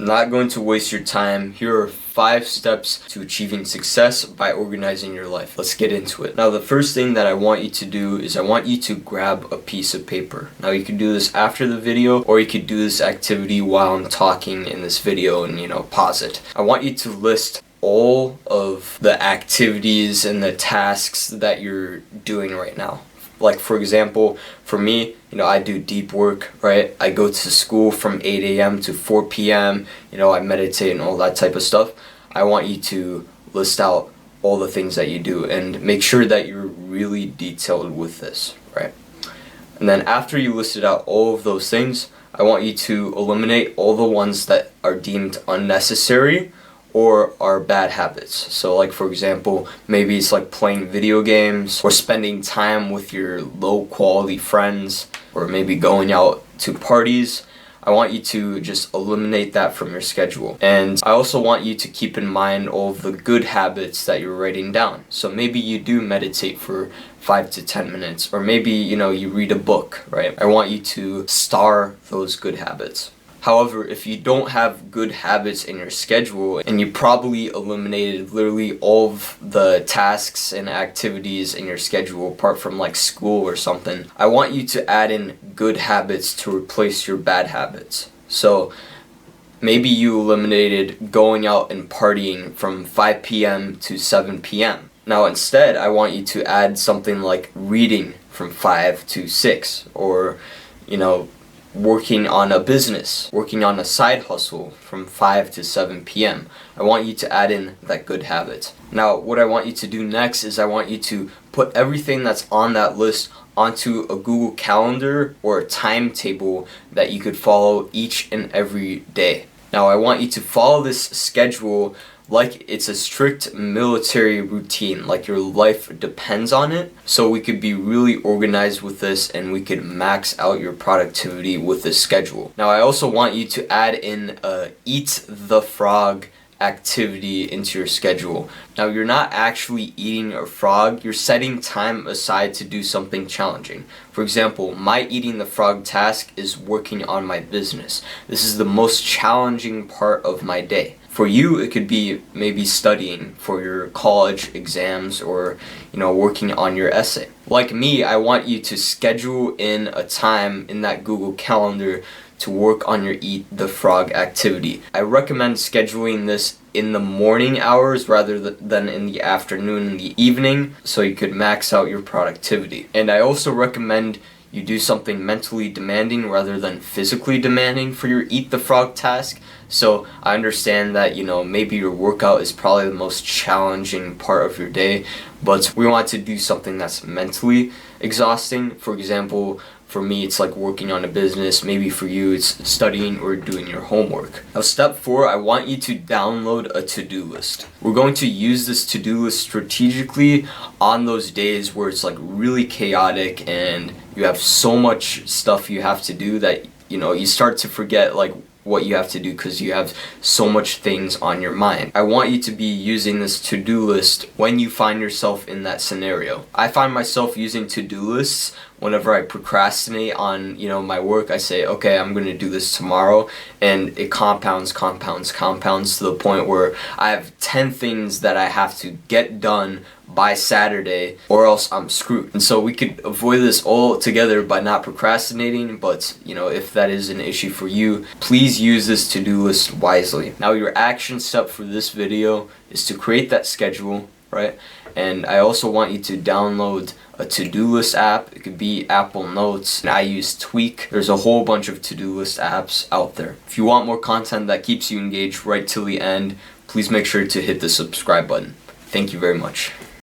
not going to waste your time. Here are 5 steps to achieving success by organizing your life. Let's get into it. Now, the first thing that I want you to do is I want you to grab a piece of paper. Now, you can do this after the video, or you could do this activity while I'm talking in this video and, pause it. I want you to list all of the activities and the tasks that you're doing right now. Like, for example, for me, I do deep work, right? I go to school from 8 a.m. to 4 p.m. I meditate and all that type of stuff. I want you to list out all the things that you do and make sure that you're really detailed with this, right? And then after you listed out all of those things, I want you to eliminate all the ones that are deemed unnecessary or are bad habits. So like, for example, maybe it's like playing video games or spending time with your low quality friends or maybe going out to parties. I want you to just eliminate that from your schedule. And I also want you to keep in mind all of the good habits that you're writing down. So maybe you do meditate for 5 to 10 minutes, or maybe, you read a book, right? I want you to star those good habits. However, if you don't have good habits in your schedule and you probably eliminated literally all of the tasks and activities in your schedule apart from like school or something, I want you to add in good habits to replace your bad habits. So maybe you eliminated going out and partying from 5 p.m. to 7 p.m. Now instead, I want you to add something like reading from 5 to 6, or, working on a business, working on a side hustle from 5 to 7 p.m. I want you to add in that good habit. Now, what I want you to do next is I want you to put everything that's on that list onto a Google Calendar or a timetable that you could follow each and every day. Now, I want you to follow this schedule like it's a strict military routine, like your life depends on it. So we could be really organized with this and we could max out your productivity with this schedule. Now, I also want you to add in a eat the frog activity into your schedule. Now, you're not actually eating a frog, you're setting time aside to do something challenging. For example, my eating the frog task is working on my business. This is the most challenging part of my day. For you, it could be maybe studying for your college exams or, working on your essay. Like me, I want you to schedule in a time in that Google Calendar to work on your Eat the Frog activity. I recommend scheduling this in the morning hours rather than in the afternoon and the evening, so you could max out your productivity. And I also recommend you do something mentally demanding rather than physically demanding for your Eat the Frog task. So I understand that, maybe your workout is probably the most challenging part of your day, but we want to do something that's mentally exhausting. For example, for me, it's like working on a business. Maybe for you, it's studying or doing your homework. Now, step 4, I want you to download a to-do list. We're going to use this to-do list strategically on those days where it's like really chaotic and you have so much stuff you have to do that, you start to forget like what you have to do because you have so much things on your mind. I want you to be using this to-do list when you find yourself in that scenario. I find myself using to-do lists whenever I procrastinate on, my work. I say, okay, I'm going to do this tomorrow, and it compounds to the point where I have 10 things that I have to get done by Saturday or else I'm screwed. And so we could avoid this all together by not procrastinating, but if that is an issue for you, please use this to-do list wisely. Now, your action step for this video is to create that schedule, right? And I also want you to download a to-do list app. It could be Apple Notes, and I use Tweak. There's a whole bunch of to-do list apps out there. If you want more content that keeps you engaged right till the end, please make sure to hit the subscribe button. Thank you very much.